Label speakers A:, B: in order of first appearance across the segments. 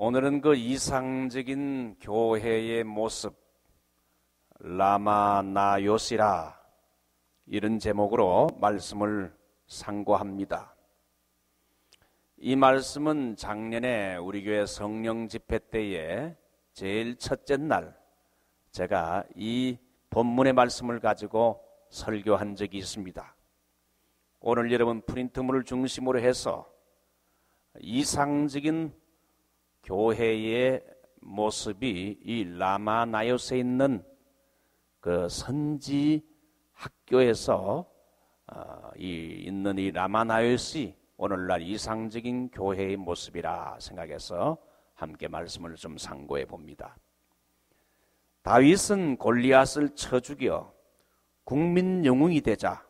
A: 오늘은 그 이상적인 교회의 모습, 라마나요시라, 이런 제목으로 말씀을 상고합니다. 이 말씀은 작년에 우리 교회 성령 집회 때에 제일 첫째 날 제가 이 본문의 말씀을 가지고 설교한 적이 있습니다. 오늘 여러분 프린트물을 중심으로 해서 이상적인 교회의 모습이 이 라마나요스에 있는 그 선지 학교에서 있는 이 라마나요스이 오늘날 이상적인 교회의 모습이라 생각해서 함께 말씀을 좀 상고해 봅니다. 다윗은 골리앗을 쳐 죽여 국민 영웅이 되자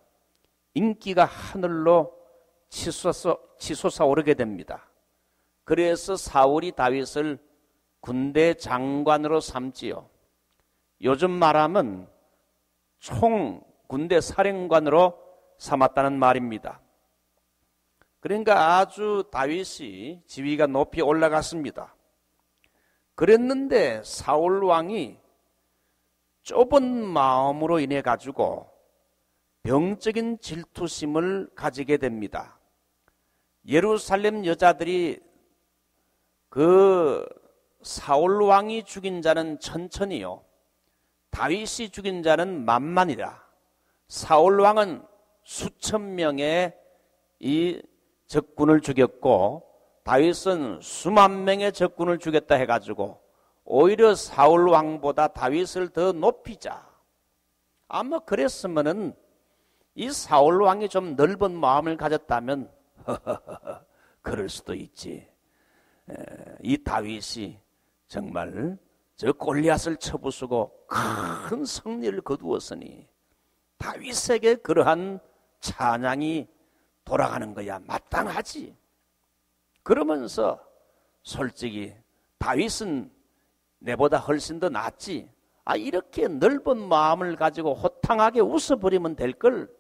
A: 인기가 하늘로 치솟아오르게 됩니다. 그래서 사울이 다윗을 군대 장관으로 삼지요. 요즘 말하면 군대 사령관으로 삼았다는 말입니다. 그러니까 아주 다윗이 지위가 높이 올라갔습니다. 그랬는데 사울 왕이 좁은 마음으로 인해 가지고 병적인 질투심을 가지게 됩니다. 예루살렘 여자들이 그 사울 왕이 죽인 자는 천천히요, 다윗이 죽인 자는 만만이라. 사울 왕은 수천 명의 이 적군을 죽였고 다윗은 수만 명의 적군을 죽였다 해가지고 오히려 사울 왕보다 다윗을 더 높이자. 아마 그랬으면은 이 사울 왕이 좀 넓은 마음을 가졌다면 그럴 수도 있지. 이 다윗이 정말 저 골리앗을 쳐부수고 큰 승리를 거두었으니 다윗에게 그러한 찬양이 돌아가는 거야 마땅하지. 그러면서 솔직히 다윗은 내보다 훨씬 더 낫지. 이렇게 넓은 마음을 가지고 호탕하게 웃어버리면 될 걸.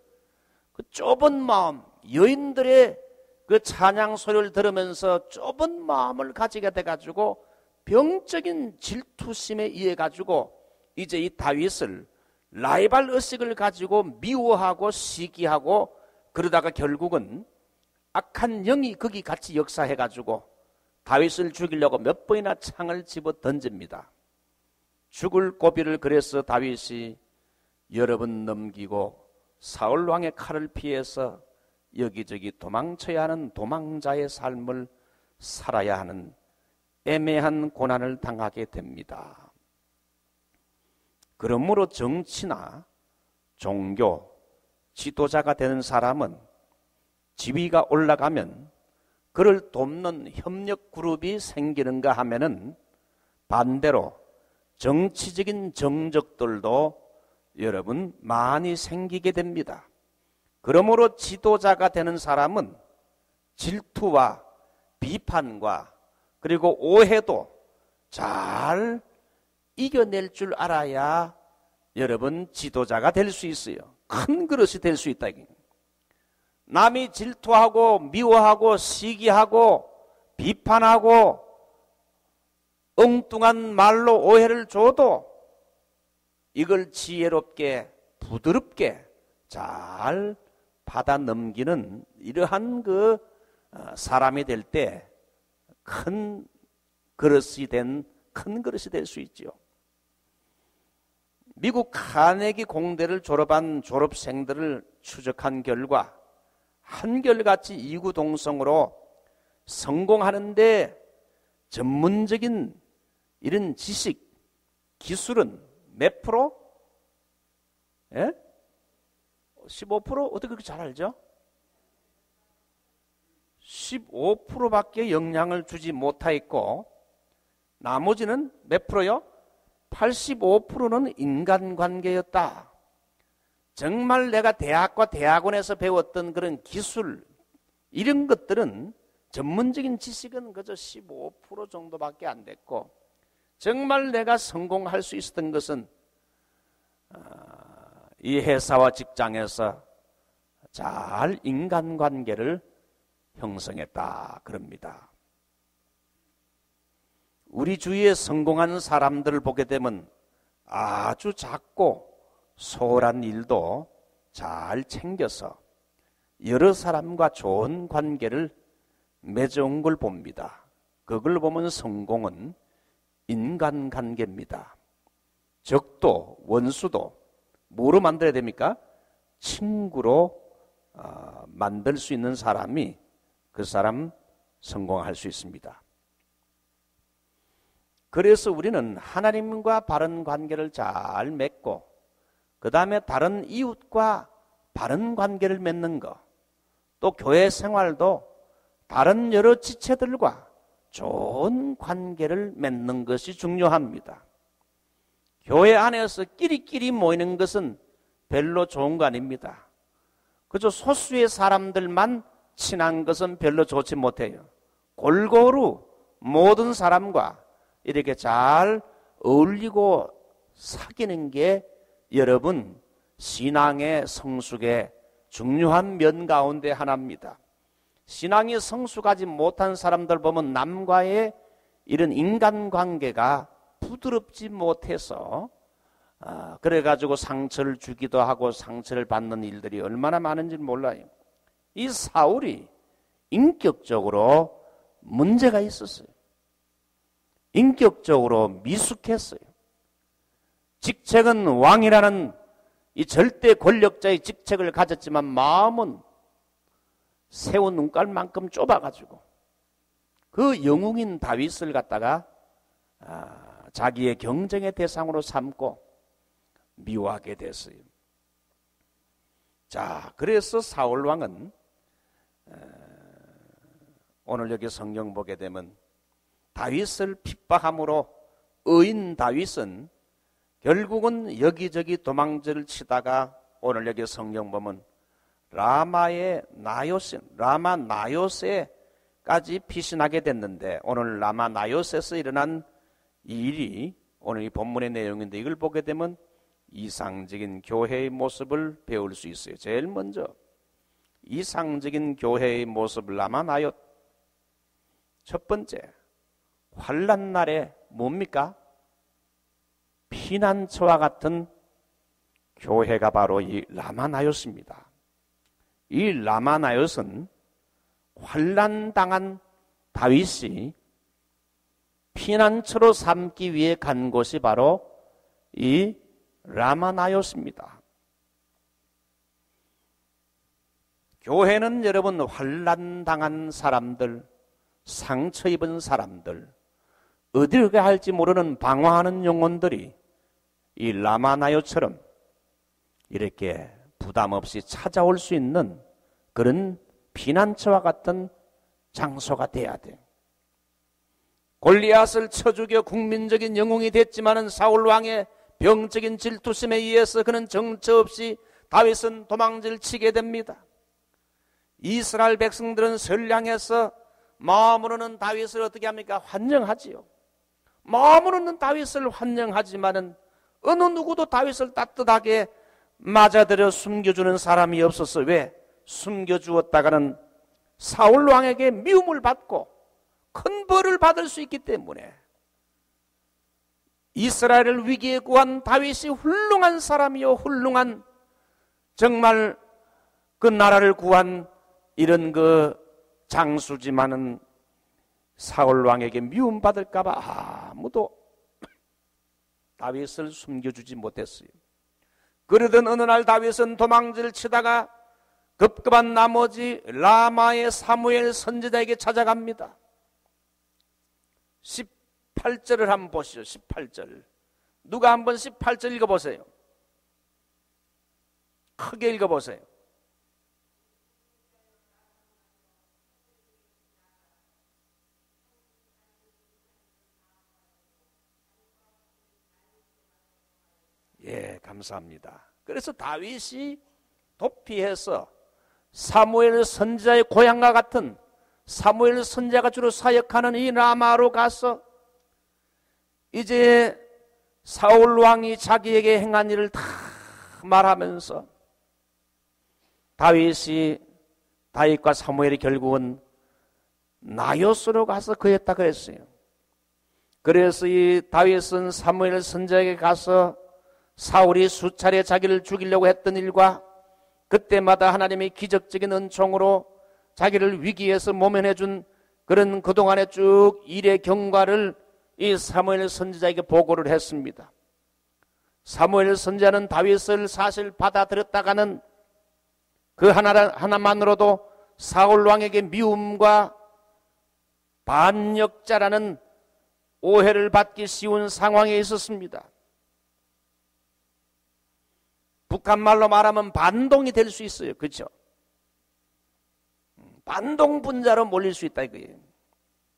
A: 그 좁은 마음, 여인들의 그 찬양 소리를 들으면서 좁은 마음을 가지게 돼가지고 병적인 질투심에 의해 가지고 이제 이 다윗을 라이발 의식을 가지고 미워하고 시기하고 그러다가 결국은 악한 영이 거기 같이 역사해가지고 다윗을 죽이려고 몇 번이나 창을 집어 던집니다. 죽을 고비를 그래서 다윗이 여러 번 넘기고 사울 왕의 칼을 피해서 여기저기 도망쳐야 하는 도망자의 삶을 살아야 하는 애매한 고난을 당하게 됩니다. 그러므로 정치나 종교, 지도자가 되는 사람은 지위가 올라가면 그를 돕는 협력 그룹이 생기는가 하면은 반대로 정치적인 정적들도 여러분 많이 생기게 됩니다. 그러므로 지도자가 되는 사람은 질투와 비판과 그리고 오해도 잘 이겨낼 줄 알아야 여러분 지도자가 될 수 있어요. 큰 그릇이 될 수 있다. 남이 질투하고 미워하고 시기하고 비판하고 엉뚱한 말로 오해를 줘도 이걸 지혜롭게 부드럽게 잘 받아 넘기는 이러한 그 사람이 될 때 큰 그릇이 될 수 있지요. 미국 카네기 공대를 졸업한 졸업생들을 추적한 결과 한결같이 이구동성으로 성공하는데 전문적인 이런 지식, 기술은 몇 프로? 15%? 어떻게 그렇게 잘 알죠? 15%밖에 영향을 주지 못하였고 나머지는 몇 프로요? 85%는 인간관계였다. 정말 내가 대학과 대학원에서 배웠던 그런 기술 이런 것들은 전문적인 지식은 그저 15% 정도밖에 안 됐고 정말 내가 성공할 수 있었던 것은 이 회사와 직장에서 잘 인간관계를 형성했다 그럽니다. 우리 주위에 성공한 사람들을 보게 되면 아주 작고 소홀한 일도 잘 챙겨서 여러 사람과 좋은 관계를 맺어온 걸 봅니다. 그걸 보면 성공은 인간관계입니다. 적도 원수도 뭐로 만들어야 됩니까? 친구로 만들 수 있는 사람이 그 사람 성공할 수 있습니다. 그래서 우리는 하나님과 바른 관계를 잘 맺고 그 다음에 다른 이웃과 바른 관계를 맺는 것, 또 교회 생활도 다른 여러 지체들과 좋은 관계를 맺는 것이 중요합니다. 교회 안에서 끼리끼리 모이는 것은 별로 좋은 거 아닙니다. 그저 소수의 사람들만 친한 것은 별로 좋지 못해요. 골고루 모든 사람과 이렇게 잘 어울리고 사귀는 게 여러분 신앙의 성숙의 중요한 면 가운데 하나입니다. 신앙이 성숙하지 못한 사람들 보면 남과의 이런 인간관계가 부드럽지 못해서 그래가지고 상처를 주기도 하고 상처를 받는 일들이 얼마나 많은지 몰라요. 이 사울이 인격적으로 문제가 있었어요. 인격적으로 미숙했어요. 직책은 왕이라는 이 절대 권력자의 직책을 가졌지만 마음은 새우 눈깔만큼 좁아가지고 그 영웅인 다윗을 갖다가 자기의 경쟁의 대상으로 삼고 미워하게 됐어요. 자, 그래서 사울 왕은 오늘 여기 성경 보게 되면 다윗을 핍박함으로 의인 다윗은 결국은 여기저기 도망질을 치다가 오늘 여기 성경 보면 라마 나요세까지 피신하게 됐는데 오늘 라마 나요세에서 일어난 이 일이 오늘 이 본문의 내용인데 이걸 보게 되면 이상적인 교회의 모습을 배울 수 있어요. 제일 먼저 이상적인 교회의 모습을 라마 나요. 첫 번째 환난 날에 뭡니까? 피난처와 같은 교회가 바로 이 라마나요스입니다. 이 라마나요스는 환난당한 다윗이 피난처로 삼기 위해 간 곳이 바로 이 라마나요스입니다. 교회는 여러분 환난당한 사람들, 상처 입은 사람들, 어디로 가야 할지 모르는 방황하는 영혼들이 이 라마나요처럼 이렇게 부담 없이 찾아올 수 있는 그런 피난처와 같은 장소가 돼야 돼요. 골리앗을 쳐 죽여 국민적인 영웅이 됐지만은 사울 왕의 병적인 질투심에 의해서 그는 정처 없이 다윗은 도망질 치게 됩니다. 이스라엘 백성들은 선량해서 마음으로는 다윗을 어떻게 합니까? 환영하지요. 마음으로는 다윗을 환영하지만은 어느 누구도 다윗을 따뜻하게 맞아들여 숨겨주는 사람이 없었어. 왜? 숨겨주었다가는 사울 왕에게 미움을 받고 큰 벌을 받을 수 있기 때문에. 이스라엘을 위기에 구한 다윗이 훌륭한 사람이요, 훌륭한 정말 그 나라를 구한 이런 그 장수지만은 사울 왕에게 미움받을까봐 아무도 다윗을 숨겨주지 못했어요. 그러던 어느 날 다윗은 도망질 치다가 급급한 나머지 라마의 사무엘 선지자에게 찾아갑니다. 18절을 한번 보시죠. 18절. 누가 한번 18절 읽어보세요. 크게 읽어보세요. 예, 감사합니다. 그래서 다윗이 도피해서 사무엘 선지자의 고향과 같은 사무엘 선지자가 주로 사역하는 이 라마로 가서 이제 사울 왕이 자기에게 행한 일을 다 말하면서 다윗과 사무엘이 결국은 나요스로 가서 그랬다 그랬어요. 그래서 이 다윗은 사무엘 선지자에게 가서 사울이 수차례 자기를 죽이려고 했던 일과 그때마다 하나님이 기적적인 은총으로 자기를 위기에서 모면해준 그런 그동안의 쭉 일의 경과를 이 사무엘 선지자에게 보고를 했습니다. 사무엘 선지자는 다윗을 사실 받아들였다가는 그 하나만으로도 사울 왕에게 미움과 반역자라는 오해를 받기 쉬운 상황에 있었습니다. 북한말로 말하면 반동이 될 수 있어요. 그렇죠? 반동 분자로 몰릴 수 있다 이거예요.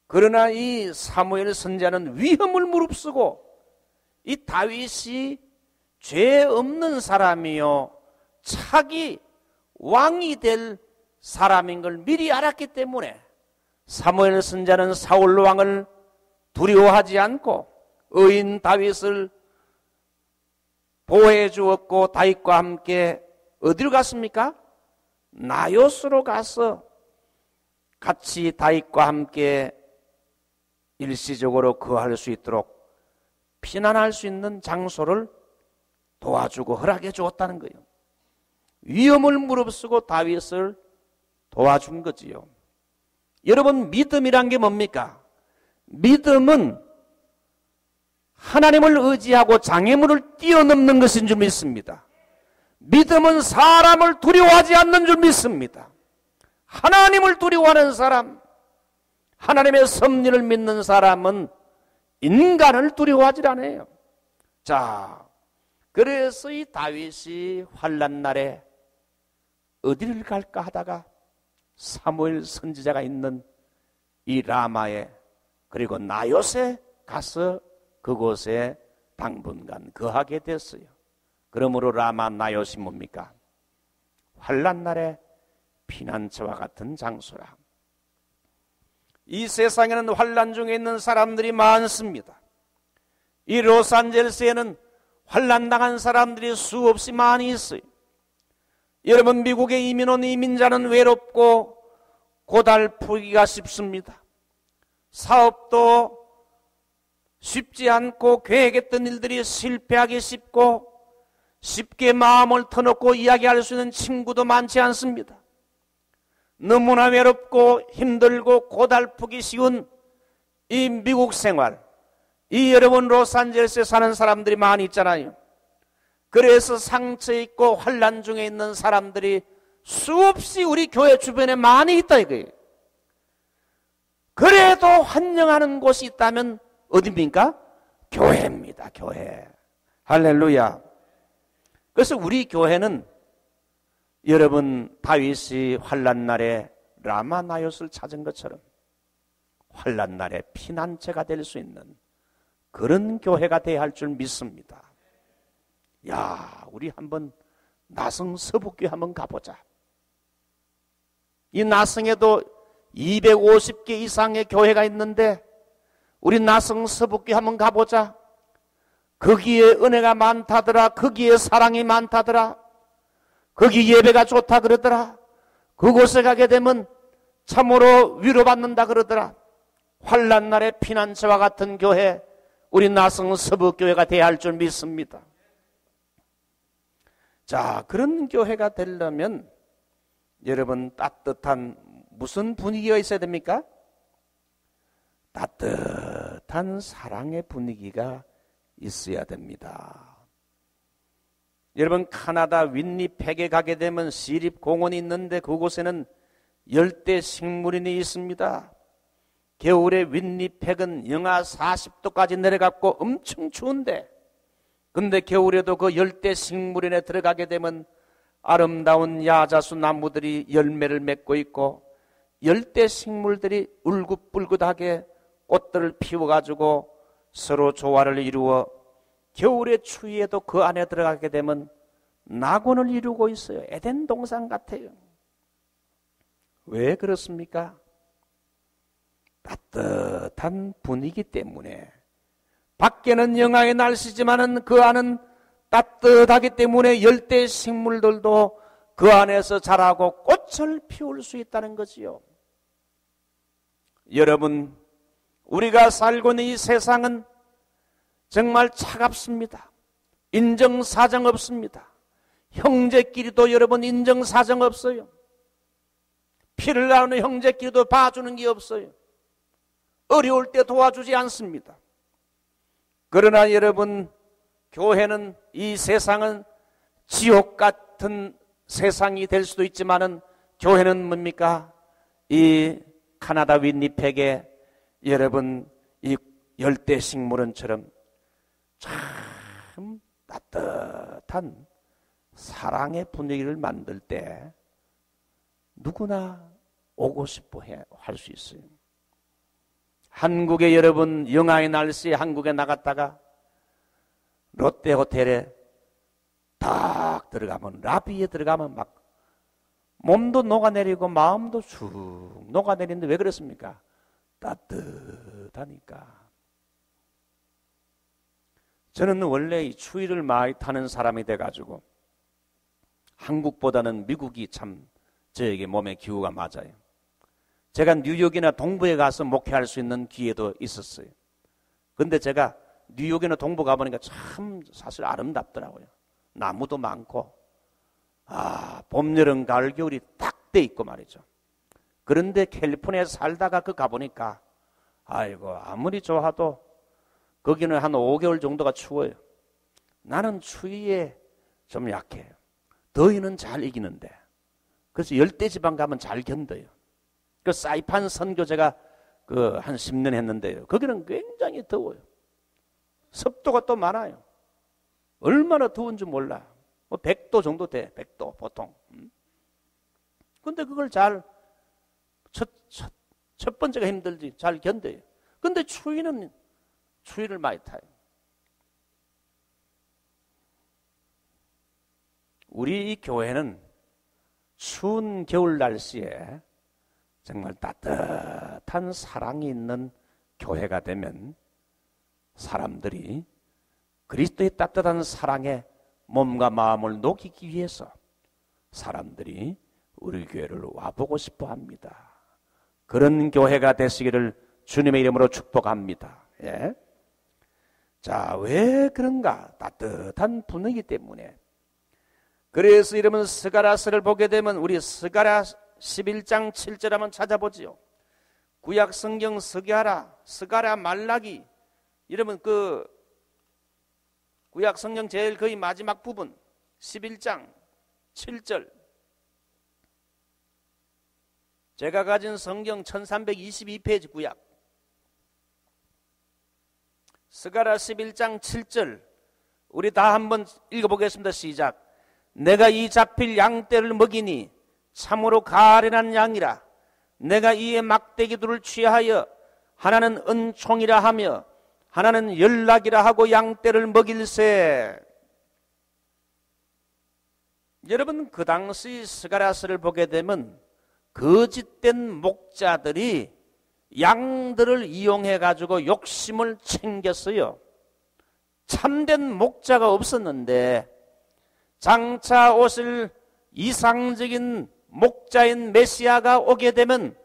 A: 그러나 이 사무엘 선지자는 위험을 무릅쓰고 이 다윗이 죄 없는 사람이요 차기 왕이 될 사람인 걸 미리 알았기 때문에 사무엘 선지자는 사울 왕을 두려워하지 않고 의인 다윗을 보호해 주었고 다윗과 함께 어디로 갔습니까? 나요스로 가서 같이 다윗과 함께 일시적으로 거할 수 있도록 피난할 수 있는 장소를 도와주고 허락해 주었다는 거예요. 위험을 무릅쓰고 다윗을 도와준 거지요. 여러분, 믿음이란 게 뭡니까? 믿음은 하나님을 의지하고 장애물을 뛰어넘는 것인 줄 믿습니다. 믿음은 사람을 두려워하지 않는 줄 믿습니다. 하나님을 두려워하는 사람, 하나님의 섭리를 믿는 사람은 인간을 두려워하지 않아요. 자, 그래서 이 다윗이 환난 날에 어디를 갈까 하다가 사무엘 선지자가 있는 이 라마에 그리고 나요스에 가서 그곳에 당분간 거하게 됐어요. 그러므로 라마 나요스이 뭡니까? 환난 날에 피난처와 같은 장소라. 이 세상에는 환난 중에 있는 사람들이 많습니다. 이 로스앤젤레스에는 환난 당한 사람들이 수없이 많이 있어요. 여러분, 미국에 이민 온 이민자는 외롭고 고달프기가 쉽습니다. 사업도 쉽지 않고 계획했던 일들이 실패하기 쉽고 쉽게 마음을 터놓고 이야기할 수 있는 친구도 많지 않습니다. 너무나 외롭고 힘들고 고달프기 쉬운 이 미국 생활, 이 여러분 로스앤젤레스에 사는 사람들이 많이 있잖아요. 그래서 상처 있고 환난 중에 있는 사람들이 수없이 우리 교회 주변에 많이 있다 이거예요. 그래도 환영하는 곳이 있다면 어디입니까? 교회입니다. 교회. 할렐루야. 그래서 우리 교회는 여러분 다윗이 환난 날에 라마 나요스를 찾은 것처럼 환난 날에 피난처가 될 수 있는 그런 교회가 되어야 할 줄 믿습니다. 야, 우리 한번 나성 서북교회 한번 가보자. 이 나성에도 250개 이상의 교회가 있는데 우리 나성 서북교회 한번 가보자. 거기에 은혜가 많다더라. 거기에 사랑이 많다더라. 거기 예배가 좋다 그러더라. 그곳에 가게 되면 참으로 위로받는다 그러더라. 환난 날의 피난처와 같은 교회, 우리 나성 서북교회가 되어야 할 줄 믿습니다. 자, 그런 교회가 되려면 여러분 따뜻한 무슨 분위기가 있어야 됩니까? 따뜻한 사랑의 분위기가 있어야 됩니다. 여러분, 카나다 윈니펙에 가게 되면 시립공원이 있는데 그곳에는 열대 식물인이 있습니다. 겨울에 윈니펙은 영하 40도까지 내려갔고 엄청 추운데, 근데 겨울에도 그 열대 식물인에 들어가게 되면 아름다운 야자수 나무들이 열매를 맺고 있고 열대 식물들이 울긋불긋하게 꽃들을 피워가지고 서로 조화를 이루어 겨울의 추위에도 그 안에 들어가게 되면 낙원을 이루고 있어요. 에덴 동산 같아요. 왜 그렇습니까? 따뜻한 분위기 때문에. 밖에는 영하의 날씨지만은 그 안은 따뜻하기 때문에 열대 식물들도 그 안에서 자라고 꽃을 피울 수 있다는 거지요. 여러분, 우리가 살고 있는 이 세상은 정말 차갑습니다. 인정사정 없습니다. 형제끼리도 여러분 인정사정 없어요. 피를 나누는 형제끼리도 봐주는 게 없어요. 어려울 때 도와주지 않습니다. 그러나 여러분, 교회는, 이 세상은 지옥 같은 세상이 될 수도 있지만은 교회는 뭡니까? 이 카나다 윈니펙의 여러분 이 열대식물원처럼 참 따뜻한 사랑의 분위기를 만들 때 누구나 오고 싶어 할 수 있어요. 한국에 여러분 영하의 날씨에 한국에 나갔다가 롯데호텔에 딱 들어가면, 라비에 들어가면 막 몸도 녹아내리고 마음도 쑥 녹아내리는데 왜 그렇습니까? 따뜻하니까. 저는 원래 이 추위를 많이 타는 사람이 돼가지고 한국보다는 미국이 참 저에게 몸의 기후가 맞아요. 제가 뉴욕이나 동부에 가서 목회할 수 있는 기회도 있었어요. 근데 제가 뉴욕이나 동부 가보니까 참 사실 아름답더라고요. 나무도 많고, 봄, 여름, 가을, 겨울이 딱 돼 있고 말이죠. 그런데 캘리포니아에 살다가 가보니까, 아이고, 아무리 좋아도 거기는 한 5개월 정도가 추워요. 나는 추위에 좀 약해요. 더위는 잘 이기는데. 그래서 열대지방 가면 잘 견뎌요. 그 사이판 선교 제가 한 10년 했는데요. 거기는 굉장히 더워요. 습도가 또 많아요. 얼마나 더운지 몰라. 100도 정도 돼. 100도 보통. 근데 그걸 잘 첫 번째가 힘들지 잘 견뎌요. 근데 추위를 많이 타요. 우리 이 교회는 추운 겨울 날씨에 정말 따뜻한 사랑이 있는 교회가 되면 사람들이 그리스도의 따뜻한 사랑에 몸과 마음을 녹이기 위해서 사람들이 우리 교회를 와보고 싶어 합니다. 그런 교회가 되시기를 주님의 이름으로 축복합니다. 예. 자, 왜 그런가? 따뜻한 분위기 때문에. 그래서 여러분 스가랴서를 보게 되면 우리 스가랴 11장 7절 한번 찾아보지요. 구약 성경 스가랴 말라기, 여러분 구약 성경 제일 거의 마지막 부분 11장 7절. 제가 가진 성경 1322페이지 구약 스가랴 11장 7절 우리 다 한번 읽어보겠습니다. 시작. 내가 이 잡힐 양떼를 먹이니 참으로 가련한 양이라. 내가 이의 막대기들을 취하여 하나는 은총이라 하며 하나는 연락이라 하고 양떼를 먹일세. 여러분 그 당시 스가랴서를 보게 되면 거짓된 목자들이 양들을 이용해 가지고 욕심을 챙겼어요. 참된 목자가 없었는데 장차 오실 이상적인 목자인 메시아가 오게 되면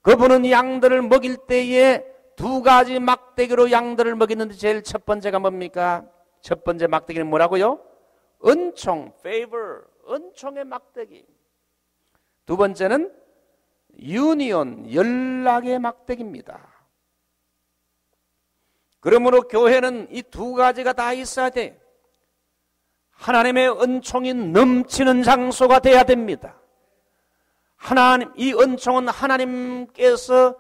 A: 그분은 양들을 먹일 때에 두 가지 막대기로 양들을 먹이는데 제일 첫 번째가 뭡니까? 첫 번째 막대기는 뭐라고요? 은총, favor, 은총의 막대기. 두 번째는 유니온, 연락의 막대기입니다. 그러므로 교회는 이 두 가지가 다 있어야 돼. 하나님의 은총이 넘치는 장소가 돼야 됩니다. 하나님, 이 은총은 하나님께서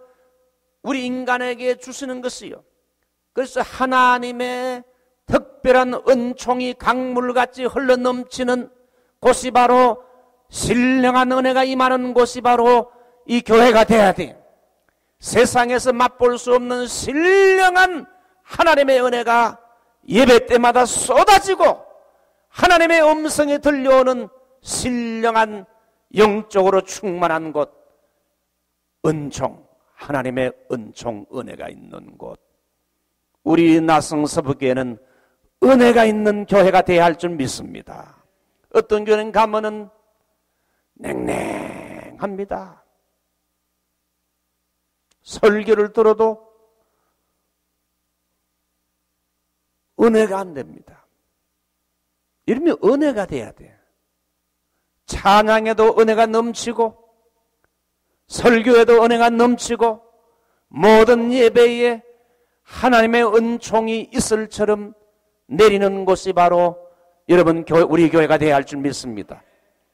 A: 우리 인간에게 주시는 것이요. 그래서 하나님의 특별한 은총이 강물같이 흘러넘치는 곳이 바로 신령한 은혜가 임하는 곳이 바로 이 교회가 돼야 돼. 세상에서 맛볼 수 없는 신령한 하나님의 은혜가 예배 때마다 쏟아지고 하나님의 음성이 들려오는 신령한 영적으로 충만한 곳, 은총, 하나님의 은총, 은혜가 있는 곳. 우리 나성서부교회는 은혜가 있는 교회가 되어야 할 줄 믿습니다. 어떤 교회는 가면은 냉랭합니다. 설교를 들어도 은혜가 안 됩니다. 이러면 은혜가 돼야 돼요. 찬양에도 은혜가 넘치고 설교에도 은혜가 넘치고 모든 예배에 하나님의 은총이 있을처럼 내리는 곳이 바로 여러분 우리 교회가 되어야 할 줄 믿습니다.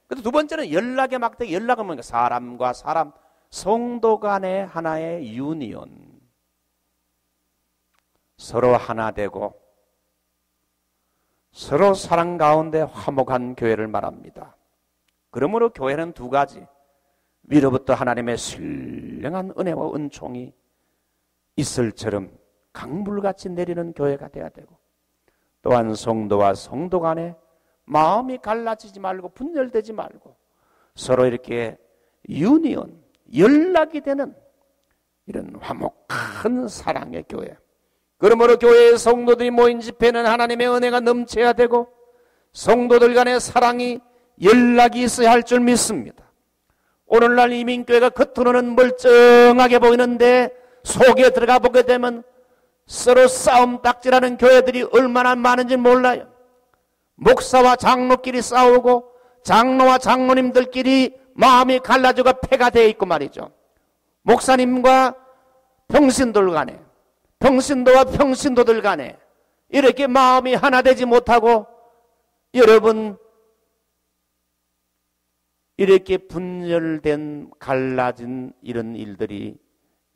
A: 그리고 두 번째는 연락의 막대기. 연락은 뭐니까 사람과 사람, 성도 간의 하나의 유니온. 서로 하나 되고 서로 사랑 가운데 화목한 교회를 말합니다. 그러므로 교회는 두 가지, 위로부터 하나님의 신령한 은혜와 은총이 있을처럼 강물같이 내리는 교회가 되어야 되고, 또한 성도와 성도 간에 마음이 갈라지지 말고 분열되지 말고 서로 이렇게 유니온, 연락이 되는 이런 화목한 사랑의 교회. 그러므로 교회의 성도들이 모인 집회는 하나님의 은혜가 넘쳐야 되고 성도들 간의 사랑이, 연락이 있어야 할 줄 믿습니다. 오늘날 이민교회가 겉으로는 멀쩡하게 보이는데 속에 들어가 보게 되면 서로 싸움 딱지라는 교회들이 얼마나 많은지 몰라요. 목사와 장로끼리 싸우고 장로와 장로님들끼리 마음이 갈라지고 패가 되어 있고 말이죠. 목사님과 평신도들 간에, 평신도와 평신도들 간에 이렇게 마음이 하나 되지 못하고 여러분 이렇게 분열된, 갈라진 이런 일들이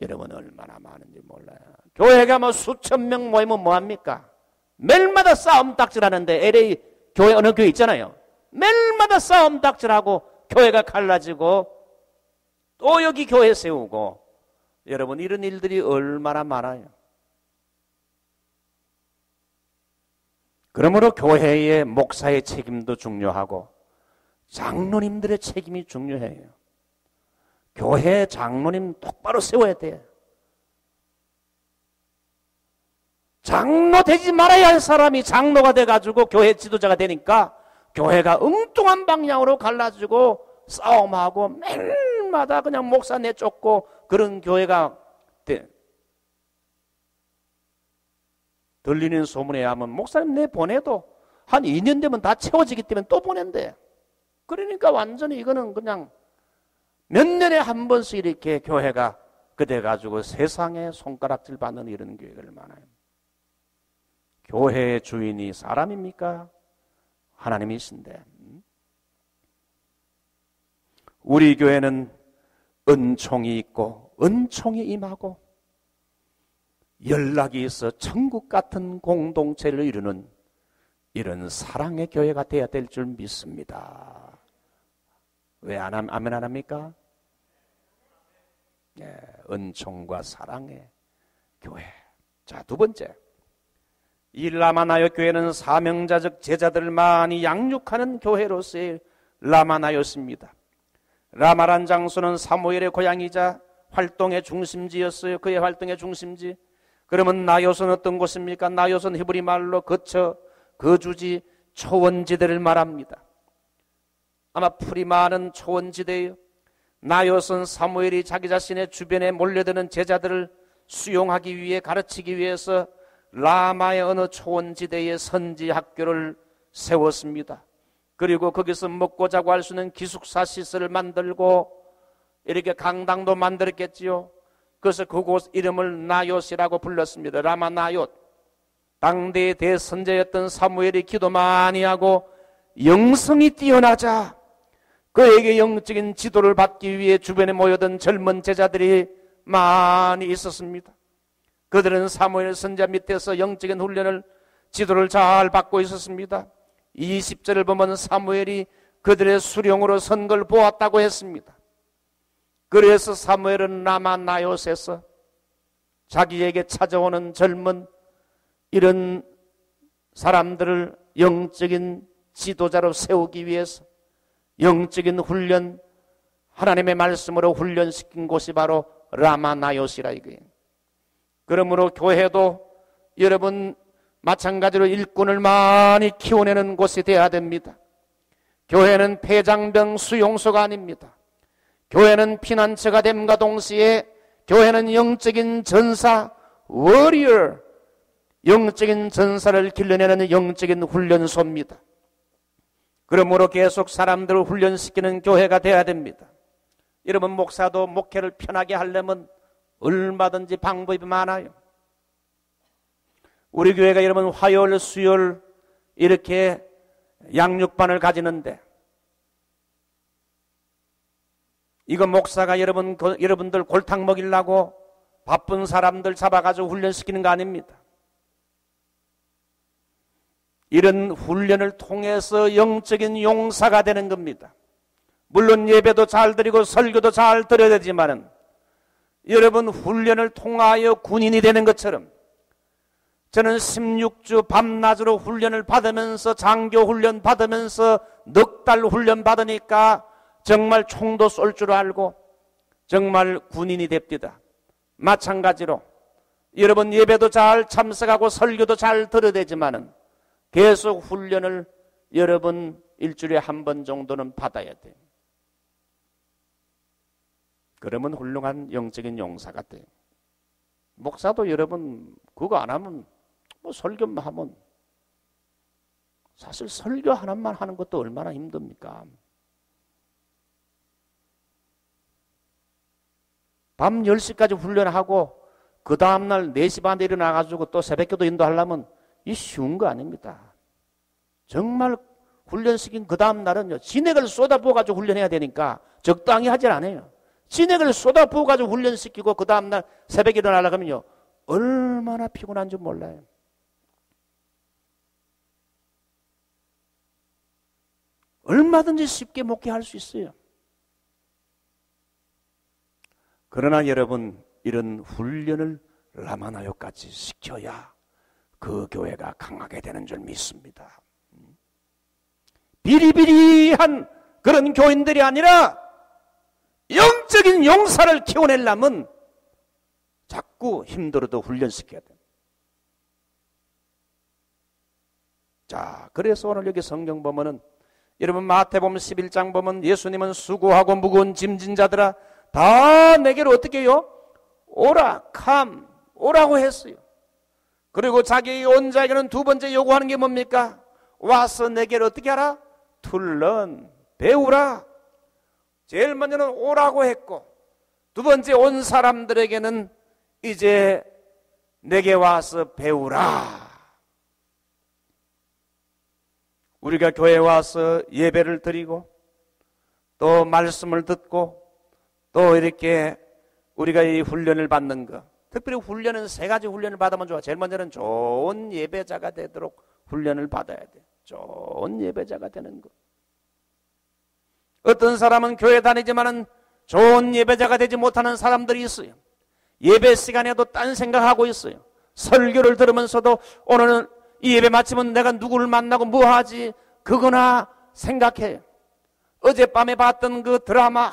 A: 여러분 얼마나 많은지 몰라요. 교회가 뭐 수천 명 모이면 뭐합니까? 매일마다 싸움 딱질하는데 LA 교회 어느 교회 있잖아요. 매일마다 싸움 딱질하고 교회가 갈라지고 또 여기 교회 세우고, 여러분 이런 일들이 얼마나 많아요. 그러므로 교회의 목사의 책임도 중요하고 장로님들의 책임이 중요해요. 교회 장로님 똑바로 세워야 돼요. 장로 되지 말아야 할 사람이 장로가 돼가지고 교회 지도자가 되니까 교회가 엉뚱한 방향으로 갈라지고 싸움하고 매일마다 그냥 목사 내쫓고 그런 교회가 돼. 들리는 소문에 하면 목사님 내보내도 한 2년 되면 다 채워지기 때문에 또 보낸대. 그러니까 완전히 이거는 그냥 몇 년에 한 번씩 이렇게 교회가 그래가지고 세상에 손가락질 받는 이런 교회들 많아요. 교회의 주인이 사람입니까? 하나님이신데. 우리 교회는 은총이 있고 은총이 임하고 연락이 있어 천국 같은 공동체를 이루는 이런 사랑의 교회가 되어야 될 줄 믿습니다. 왜 아멘 안 합니까? 예, 은총과 사랑의 교회. 자, 두 번째, 이 라마나요 교회는 사명자적 제자들을 많이 양육하는 교회로서의 라마나요였습니다. 라마란 장소는 사무엘의 고향이자 활동의 중심지였어요. 그의 활동의 중심지. 그러면 나요스는 어떤 곳입니까? 나요스는 히브리 말로 거처, 거주지, 초원지대를 말합니다. 아마 풀이 많은 초원지대예요. 나요스는 사무엘이 자기 자신의 주변에 몰려드는 제자들을 수용하기 위해, 가르치기 위해서 라마의 어느 초원지대에 선지 학교를 세웠습니다. 그리고 거기서 먹고 자고 할 수 있는 기숙사 시설을 만들고 이렇게 강당도 만들었겠지요. 그래서 그곳 이름을 나요스라고 불렀습니다. 라마 나요스. 당대의 대선자였던 사무엘이 기도 많이 하고 영성이 뛰어나자 그에게 영적인 지도를 받기 위해 주변에 모여든 젊은 제자들이 많이 있었습니다. 그들은 사무엘 선자 밑에서 영적인 훈련을, 지도를 잘 받고 있었습니다. 20절을 보면 사무엘이 그들의 수령으로 선 걸 보았다고 했습니다. 그래서 사무엘은 라마 나요스에서 자기에게 찾아오는 젊은 이런 사람들을 영적인 지도자로 세우기 위해서 영적인 훈련, 하나님의 말씀으로 훈련시킨 곳이 바로 라마 나요스라 이거예요. 그러므로 교회도 여러분 마찬가지로 일꾼을 많이 키워내는 곳이 되어야 됩니다. 교회는 폐장병 수용소가 아닙니다. 교회는 피난처가 됨과 동시에 교회는 영적인 전사, 워리어, 영적인 전사를 길러내는 영적인 훈련소입니다. 그러므로 계속 사람들을 훈련시키는 교회가 되어야 됩니다. 여러분, 목사도 목회를 편하게 하려면 얼마든지 방법이 많아요. 우리 교회가 여러분 화요일, 수요일 이렇게 양육반을 가지는데, 이거 목사가 여러분들 골탕 먹이려고 바쁜 사람들 잡아가지고 훈련시키는 거 아닙니다. 이런 훈련을 통해서 영적인 용사가 되는 겁니다. 물론 예배도 잘 드리고 설교도 잘 드려야 되지만은 여러분 훈련을 통하여 군인이 되는 것처럼, 저는 16주 밤낮으로 훈련을 받으면서 장교 훈련 받으면서 넉 달 훈련 받으니까 정말 총도 쏠 줄 알고 정말 군인이 됩니다. 마찬가지로 여러분 예배도 잘 참석하고 설교도 잘 들어야 되지만은 계속 훈련을 여러분 일주일에 한 번 정도는 받아야 돼요. 그러면 훌륭한 영적인 용사가 돼요. 목사도 여러분 그거 안 하면 뭐 설교만 하면, 사실 설교 하나만 하는 것도 얼마나 힘듭니까? 밤 10시까지 훈련하고 그 다음날 4시 반에 일어나가지고 또 새벽기도 인도하려면 이 쉬운 거 아닙니다. 정말 훈련시킨 그 다음날은요, 진액을 쏟아부어가지고 훈련해야 되니까 적당히 하질 않아요. 진액을 쏟아부어가지고 훈련시키고 그 다음날 새벽에 일어나려고 하면요, 얼마나 피곤한지 몰라요. 얼마든지 쉽게 목회할 수 있어요. 그러나 여러분, 이런 훈련을 라마나요까지 시켜야 그 교회가 강하게 되는 줄 믿습니다. 비리비리한 그런 교인들이 아니라 영적인 용사를 키워내려면 자꾸 힘들어도 훈련시켜야 돼요. 자, 그래서 오늘 여기 성경 보면은, 여러분 마태복음 11장 보면 예수님은 수고하고 무거운 짐진 자들아 다 내게로 어떻게 해요? 오라고 했어요. 그리고 자기 온 자에게는 두 번째 요구하는 게 뭡니까? 와서 내게로 어떻게 하라? 툴런, 배우라. 제일 먼저는 오라고 했고, 두 번째 온 사람들에게는 이제 내게 와서 배우라. 우리가 교회에 와서 예배를 드리고 또 말씀을 듣고 또 이렇게 우리가 이 훈련을 받는 것, 특별히 훈련은 3가지 훈련을 받으면 좋아. 제일 먼저는 좋은 예배자가 되도록 훈련을 받아야 돼. 좋은 예배자가 되는 것. 어떤 사람은 교회 다니지만은 좋은 예배자가 되지 못하는 사람들이 있어요. 예배 시간에도 딴 생각하고 있어요. 설교를 들으면서도 오늘은 이 예배 마치면 내가 누구를 만나고 뭐 하지? 그거나 생각해요. 어젯밤에 봤던 그 드라마,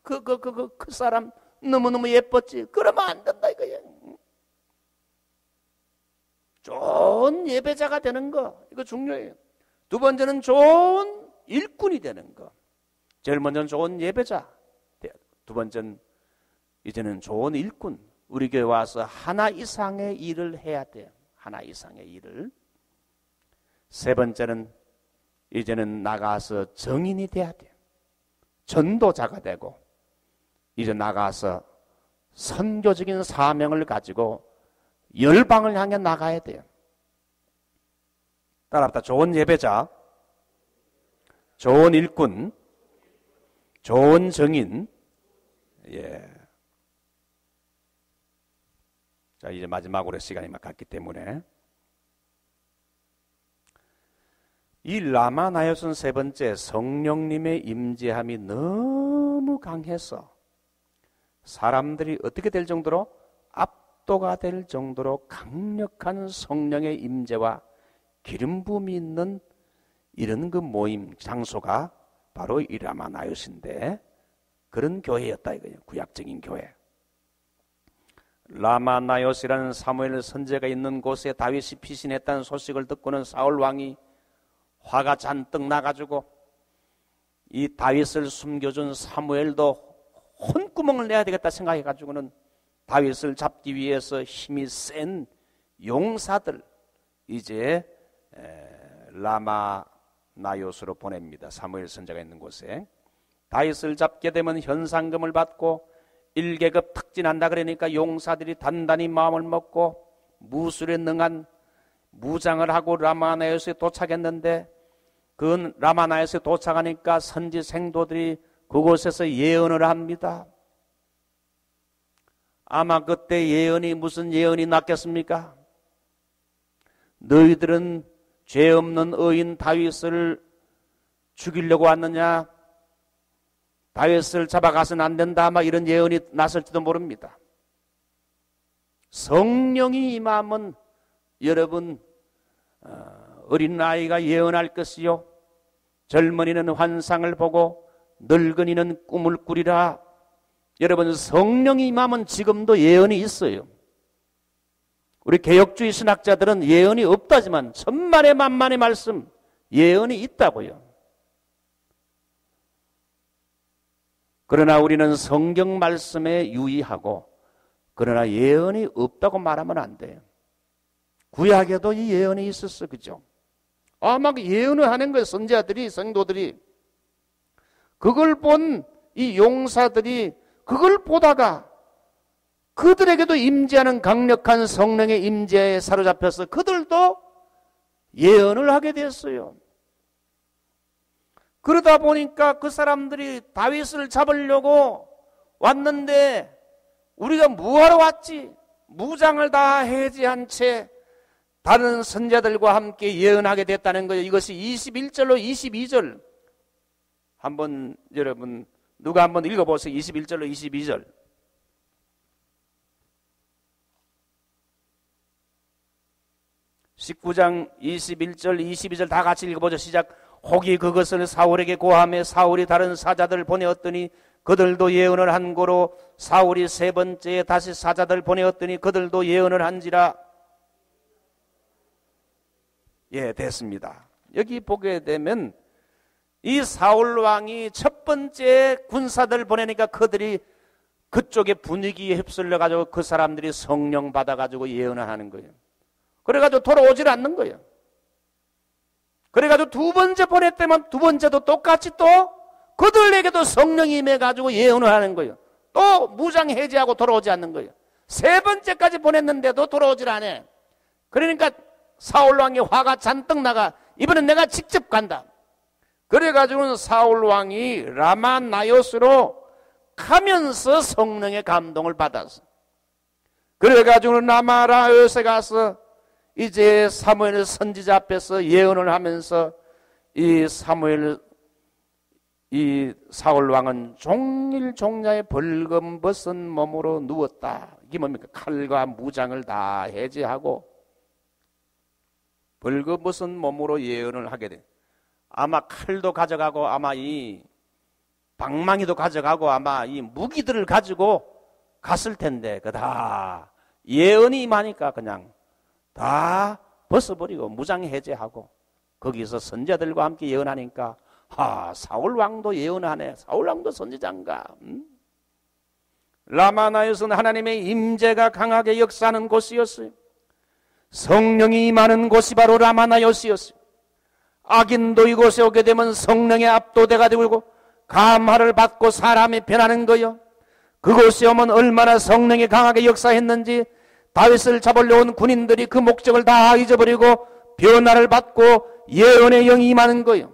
A: 그 사람 너무너무 예뻤지. 그러면 안 된다 이거예요. 좋은 예배자가 되는 거, 이거 중요해요. 두 번째는 좋은 일꾼이 되는 거. 제일 먼저는 좋은 예배자, 두 번째는 이제는 좋은 일꾼. 우리 교회 와서 하나 이상의 일을 해야 돼요. 하나 이상의 일을. 세 번째는 이제는 나가서 정인이 돼야 돼요. 전도자가 되고 이제 나가서 선교적인 사명을 가지고 열방을 향해 나가야 돼요. 따라합시다. 좋은 예배자, 좋은 일꾼, 좋은 정인. 예. 자, 이제 마지막으로 시간이 막 갔기 때문에 이 라마나요스는 세 번째, 성령님의 임재함이 너무 강해서 사람들이 어떻게 될 정도로, 압도가 될 정도로 강력한 성령의 임재와 기름 부음이 있는 이런 그 모임 장소가 바로 이 라마나요스인데, 그런 교회였다 이거예요. 구약적인 교회. 라마나요스라는 사무엘 선지자가 있는 곳에 다윗이 피신했다는 소식을 듣고는 사울 왕이 화가 잔뜩 나가지고 이 다윗을 숨겨준 사무엘도 혼구멍을 내야 되겠다 생각해가지고는 다윗을 잡기 위해서 힘이 센 용사들 이제 라마 나요스로 보냅니다. 사무엘 선지자가 있는 곳에. 다윗을 잡게 되면 현상금을 받고 1계급 특진한다 그러니까 용사들이 단단히 마음을 먹고 무술에 능한 무장을 하고 라마나요스에 도착했는데, 그 라마나요스에 도착하니까 선지 생도들이 그곳에서 예언을 합니다. 아마 그때 예언이 무슨 예언이 났겠습니까? 너희들은 죄 없는 의인 다윗을 죽이려고 왔느냐? 다윗을 잡아가서는 안 된다. 아마 이런 예언이 났을지도 모릅니다. 성령이 임하면 여러분, 어린아이가 예언할 것이요, 젊은이는 환상을 보고 늙은이는 꿈을 꾸리라. 여러분, 성령이 임하면 지금도 예언이 있어요. 우리 개혁주의 신학자들은 예언이 없다지만 천만의 만만의 말씀, 예언이 있다고요. 그러나 우리는 성경 말씀에 유의하고, 그러나 예언이 없다고 말하면 안 돼요. 구약에도 이 예언이 있었어, 그죠? 막 예언을 하는 거예요. 선지자들이, 성도들이. 그걸 본 이 용사들이 그걸 보다가 그들에게도 임재하는 강력한 성령의 임재에 사로잡혀서 그들도 예언을 하게 됐어요. 그러다 보니까 그 사람들이 다윗을 잡으려고 왔는데, 우리가 뭐하러 왔지? 무장을 다 해제한 채 다른 선자들과 함께 예언하게 됐다는 거예요. 이것이 21절로 22절. 한번 여러분 누가 한번 읽어보세요. 21절로 22절. (19장) 21절 22절 다 같이 읽어보죠. 시작. 혹이 그것을 사울에게 고하며 사울이 다른 사자들 보내었더니 그들도 예언을 한 고로 사울이 세 번째에 다시 사자들 보내었더니 그들도 예언을 한지라. 예, 됐습니다. 여기 보게 되면 이 사울 왕이 첫 번째 군사들 보내니까 그들이 그쪽의 분위기에 휩쓸려 가지고 그 사람들이 성령 받아 가지고 예언을 하는 거예요. 그래 가지고 돌아오질 않는 거예요. 그래 가지고 두 번째 보냈다면 두 번째도 똑같이 또 그들에게도 성령이 임해 가지고 예언을 하는 거예요. 또 무장 해제하고 돌아오지 않는 거예요. 세 번째까지 보냈는데도 돌아오질 않아. 그러니까 사울 왕의 화가 잔뜩 나가 이번엔 내가 직접 간다. 그래가지고는 사울 왕이 라마나요스로 가면서 성령의 감동을 받았어. 그래가지고는 라마나요스에 가서 이제 사무엘 선지자 앞에서 예언을 하면서 이 사울 왕은 종일 종자의 벌금벗은 몸으로 누웠다. 이게 뭡니까? 칼과 무장을 다 해제하고 벌거벗은 몸으로 예언을 하게 돼. 아마 칼도 가져가고 아마 이 방망이도 가져가고 아마 이 무기들을 가지고 갔을 텐데 그 다 예언이 임하니까 그냥 다 벗어버리고 무장 해제하고 거기서 선지자들과 함께 예언하니까 사울 왕도 예언하네. 사울 왕도 선지자인가? 라마나요스는 하나님의 임재가 강하게 역사하는 곳이었어요. 성령이 임하는 곳이 바로 라마나요스였어요. 악인도 이곳에 오게 되면 성령에 압도돼가지고 감화를 받고 사람이 변하는 거요. 그곳에 오면 얼마나 성령이 강하게 역사했는지 다윗을 잡으려 온 군인들이 그 목적을 다 잊어버리고 변화를 받고 예언의 영이 임하는 거예요.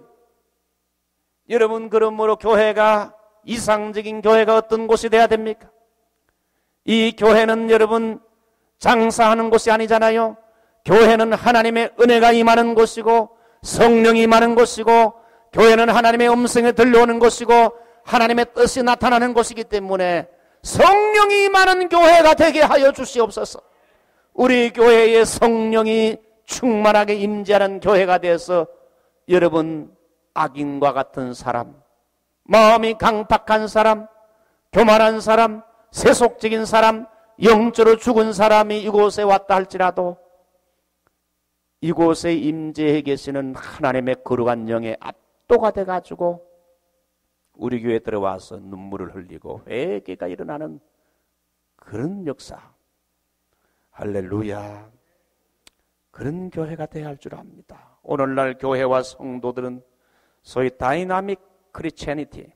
A: 여러분, 그러므로 교회가 이상적인 교회가 어떤 곳이 돼야 됩니까? 이 교회는 여러분 장사하는 곳이 아니잖아요. 교회는 하나님의 은혜가 임하는 곳이고 성령이 임하는 곳이고 교회는 하나님의 음성에 들려오는 곳이고 하나님의 뜻이 나타나는 곳이기 때문에 성령이 임하는 교회가 되게 하여 주시옵소서. 우리 교회에 성령이 충만하게 임재하는 교회가 되어서 여러분 악인과 같은 사람, 마음이 강팍한 사람, 교만한 사람, 세속적인 사람, 영적으로 죽은 사람이 이곳에 왔다 할지라도 이곳에 임재해 계시는 하나님의 거룩한 영의 압도가 돼가지고 우리 교회에 들어와서 눈물을 흘리고 회개가 일어나는 그런 역사. 할렐루야. 그런 교회가 되어야 할 줄 압니다. 오늘날 교회와 성도들은 소위 다이나믹 크리스천이티,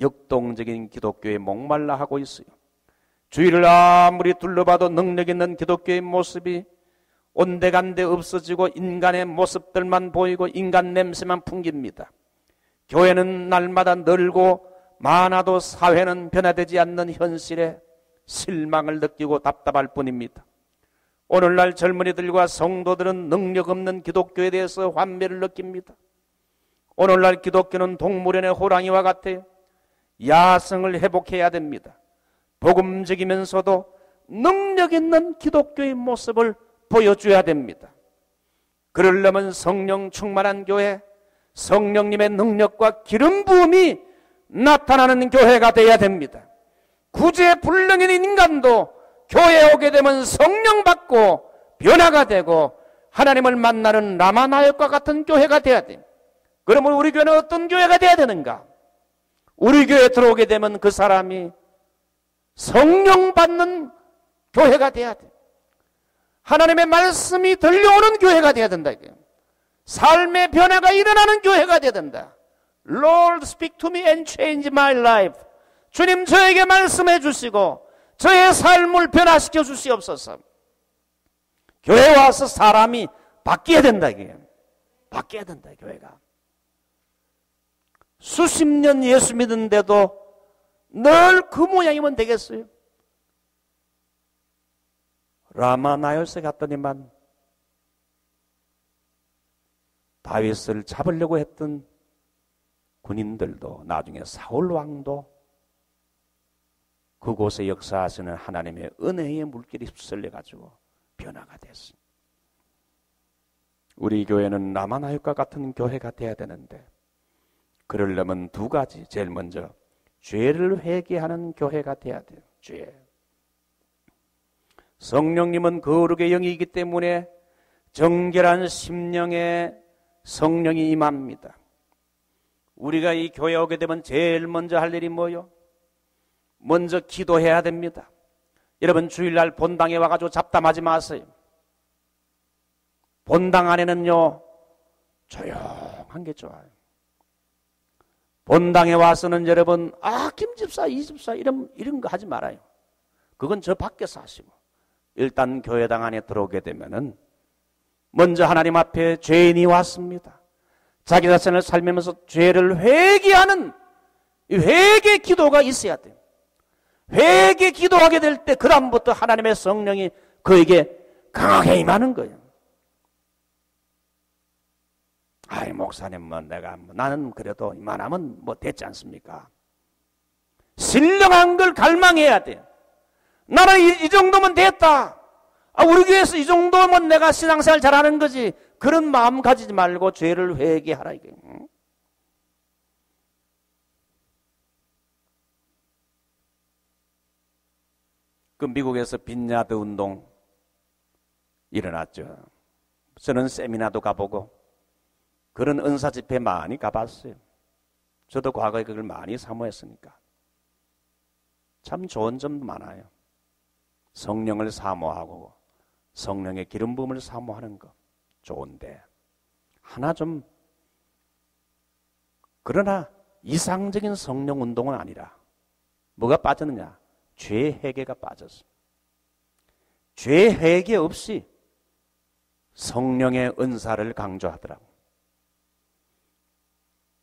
A: 역동적인 기독교에 목말라 하고 있어요. 주위를 아무리 둘러봐도 능력 있는 기독교의 모습이 온데간데 없어지고 인간의 모습들만 보이고 인간 냄새만 풍깁니다. 교회는 날마다 늘고 많아도 사회는 변화되지 않는 현실에 실망을 느끼고 답답할 뿐입니다. 오늘날 젊은이들과 성도들은 능력 없는 기독교에 대해서 환멸을 느낍니다. 오늘날 기독교는 동물원의 호랑이와 같아요. 야성을 회복해야 됩니다. 복음적이면서도 능력 있는 기독교의 모습을 보여줘야 됩니다. 그러려면 성령 충만한 교회, 성령님의 능력과 기름 부음이 나타나는 교회가 되어야 됩니다. 구제불능인 인간도 교회에 오게 되면 성령 받고 변화가 되고 하나님을 만나는 라마나역과 같은 교회가 되어야 됩니다. 그러면 우리 교회는 어떤 교회가 되어야 되는가? 우리 교회에 들어오게 되면 그 사람이 성령 받는 교회가 되어야 돼. 하나님의 말씀이 들려오는 교회가 되어야 된다. 삶의 변화가 일어나는 교회가 되어야 된다. Lord, speak to me and change my life. 주님 저에게 말씀해 주시고 저의 삶을 변화시켜 주시옵소서. 교회에 와서 사람이 바뀌어야 된다. 이게 바뀌어야 된다. 교회가 수십 년 예수 믿는데도 늘 그 모양이면 되겠어요? 라마나요스에 갔더니만 다윗을 잡으려고 했던 군인들도 나중에 사울 왕도 그곳에 역사하시는 하나님의 은혜의 물길이 휩쓸려가지고 변화가 됐습니다. 우리 교회는 라마나요스과 같은 교회가 돼야 되는데 그러려면 두 가지. 제일 먼저 죄를 회개하는 교회가 돼야 돼요. 죄. 성령님은 거룩의 영이기 때문에 정결한 심령에 성령이 임합니다. 우리가 이 교회에 오게 되면 제일 먼저 할 일이 뭐요? 먼저 기도해야 됩니다. 여러분 주일날 본당에 와가지고 잡담하지 마세요. 본당 안에는요 조용한 게 좋아요. 본당에 와서는 여러분 김집사 이집사 이런 거 하지 말아요. 그건 저 밖에서 하시고 일단 교회당 안에 들어오게 되면은 먼저 하나님 앞에 죄인이 왔습니다. 자기 자신을 살면서 죄를 회개하는 회개 기도가 있어야 돼요. 회개 기도하게 될 때 그 다음부터 하나님의 성령이 그에게 강하게 임하는 거예요. 목사님 나는 그래도 이만하면 됐지 않습니까? 신령한 걸 갈망해야 돼. 나는 이 정도면 됐다. 우리 교회에서 이 정도면 내가 신앙생활 잘하는 거지. 그런 마음 가지지 말고 죄를 회개하라 이게. 그 미국에서 빈야드 운동 일어났죠. 저는 세미나도 가보고 그런 은사 집회 많이 가봤어요. 저도 과거에 그걸 많이 사모했으니까. 참 좋은 점도 많아요. 성령을 사모하고 성령의 기름 부음을 사모하는 거 좋은데 하나 좀 그러나 이상적인 성령 운동은 아니라 뭐가 빠졌느냐? 죄 회개가 빠졌어. 죄 회개 없이 성령의 은사를 강조하더라고.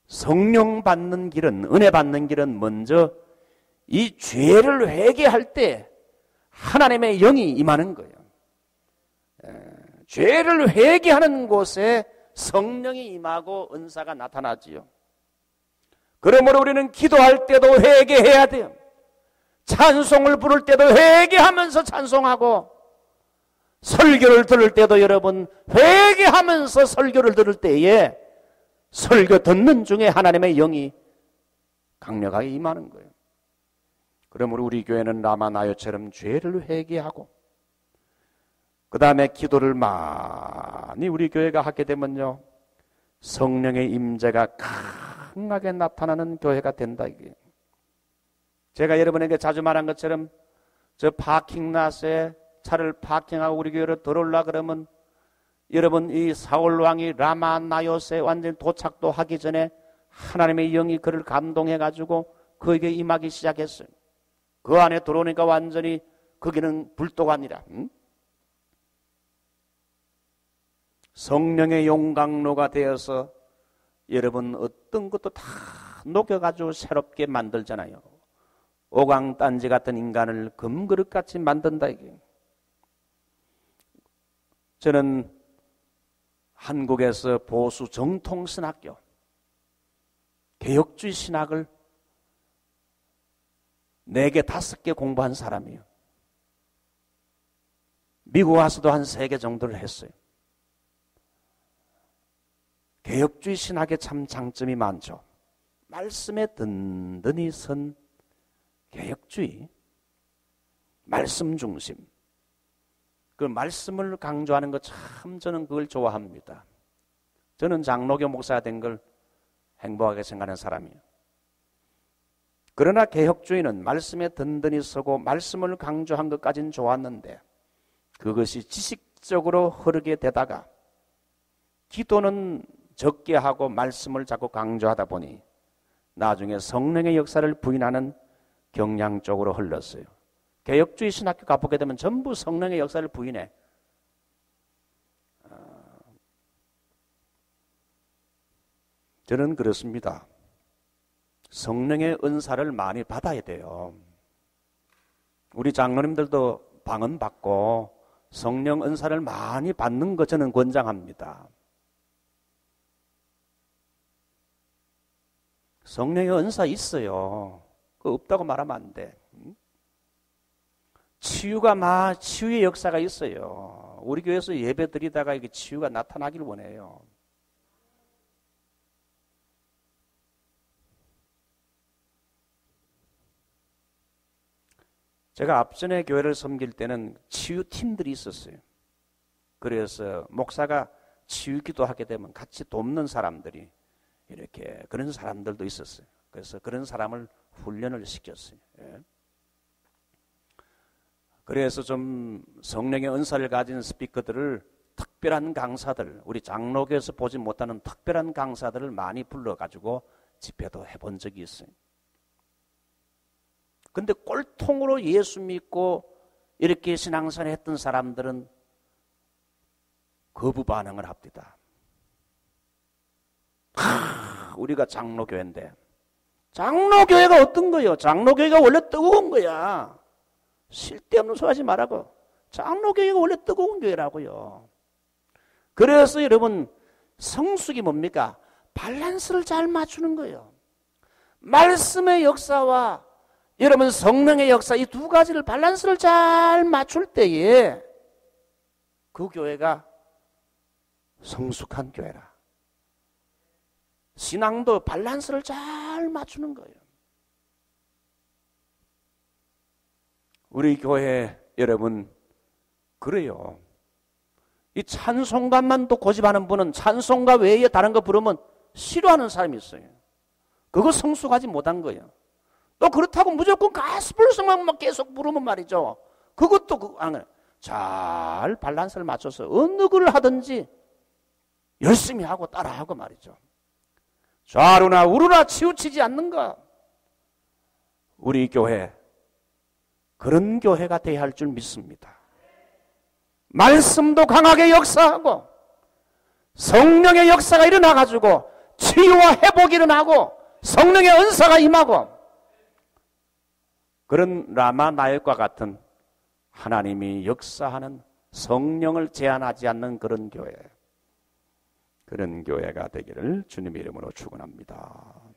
A: 성령 받는 길은, 은혜 받는 길은 먼저 이 죄를 회개할 때 하나님의 영이 임하는 거예요. 죄를 회개하는 곳에 성령이 임하고 은사가 나타나지요. 그러므로 우리는 기도할 때도 회개해야 돼요. 찬송을 부를 때도 회개하면서 찬송하고, 설교를 들을 때도 여러분 회개하면서 설교를 들을 때에 설교 듣는 중에 하나님의 영이 강력하게 임하는 거예요. 그러므로 우리 교회는 라마나요처럼 죄를 회개하고 그 다음에 기도를 많이 우리 교회가 하게 되면요 성령의 임재가 강하게 나타나는 교회가 된다 이게. 제가 여러분에게 자주 말한 것처럼 저 파킹 랏에 차를 파킹하고 우리 교회로 들어오려 그러면 여러분, 이 사울 왕이 라마 나요스에 완전히 도착도 하기 전에 하나님의 영이 그를 감동해 가지고 그에게 임하기 시작했어요. 그 안에 들어오니까 완전히 거기는 불도관이라. 성령의 용광로가 되어서 여러분 어떤 것도 다 녹여가지고 새롭게 만들잖아요. 오광단지 같은 인간을 금그릇같이 만든다 이게. 저는 한국에서 보수 정통신학교 개혁주의 신학을 4개, 5개 공부한 사람이에요. 미국 와서도 한 3개 정도를 했어요. 개혁주의 신학에 참 장점이 많죠. 말씀에 든든히 선 개혁주의, 말씀 중심. 그 말씀을 강조하는 거 참 저는 그걸 좋아합니다. 저는 장로교 목사가 된 걸 행복하게 생각하는 사람이에요. 그러나 개혁주의는 말씀에 든든히 서고 말씀을 강조한 것까지는 좋았는데 그것이 지식적으로 흐르게 되다가 기도는 적게 하고 말씀을 자꾸 강조하다 보니 나중에 성령의 역사를 부인하는 경향 쪽으로 흘렀어요. 개혁주의 신학교 가보게 되면 전부 성령의 역사를 부인해. 저는 그렇습니다. 성령의 은사를 많이 받아야 돼요. 우리 장로님들도 방언 받고 성령 은사를 많이 받는 거 저는 권장합니다. 성령의 은사 있어요. 그거 없다고 말하면 안 돼. 치유의 역사가 있어요. 우리 교회에서 예배 드리다가 이게 치유가 나타나길 원해요. 제가 앞전에 교회를 섬길 때는 치유팀들이 있었어요. 그래서 목사가 치유기도 하게 되면 같이 돕는 사람들이 이렇게 그런 사람들도 있었어요. 그래서 그런 사람을 훈련을 시켰어요. 예. 그래서 좀 성령의 은사를 가진 스피커들을 특별한 강사들, 우리 장로교에서 보지 못하는 특별한 강사들을 많이 불러가지고 집회도 해본 적이 있어요. 근데 꼴통으로 예수 믿고 이렇게 신앙생활 했던 사람들은 거부 반응을 합니다. 우리가 장로교회인데. 장로교회가 어떤 거예요? 장로교회가 원래 뜨거운 거야. 쓸데없는 소리 하지 말라고. 장로교회가 원래 뜨거운 교회라고요. 그래서 여러분 성숙이 뭡니까? 밸런스를 잘 맞추는 거예요. 말씀의 역사와 여러분 성령의 역사 이 두 가지를 밸런스를 잘 맞출 때에 그 교회가 성숙한 교회라. 신앙도 밸런스를 잘 맞추는 거예요. 우리 교회 여러분 그래요. 이 찬송가만 또 고집하는 분은 찬송가 외에 다른 거 부르면 싫어하는 사람이 있어요. 그거 성숙하지 못한 거예요. 또 그렇다고 무조건 가스펠송만 계속 부르면 말이죠. 그것도 잘 밸런스를 맞춰서 어느 걸 하든지 열심히 하고 따라하고 말이죠. 좌루나 우루나 치우치지 않는가? 우리 교회 그런 교회가 되어야 할 줄 믿습니다. 말씀도 강하게 역사하고 성령의 역사가 일어나가지고 치유와 회복이 일어나고 성령의 은사가 임하고 그런 라마 나역과 같은 하나님이 역사하는 성령을 제한하지 않는 그런 교회가 되기를 주님의 이름으로 축원합니다.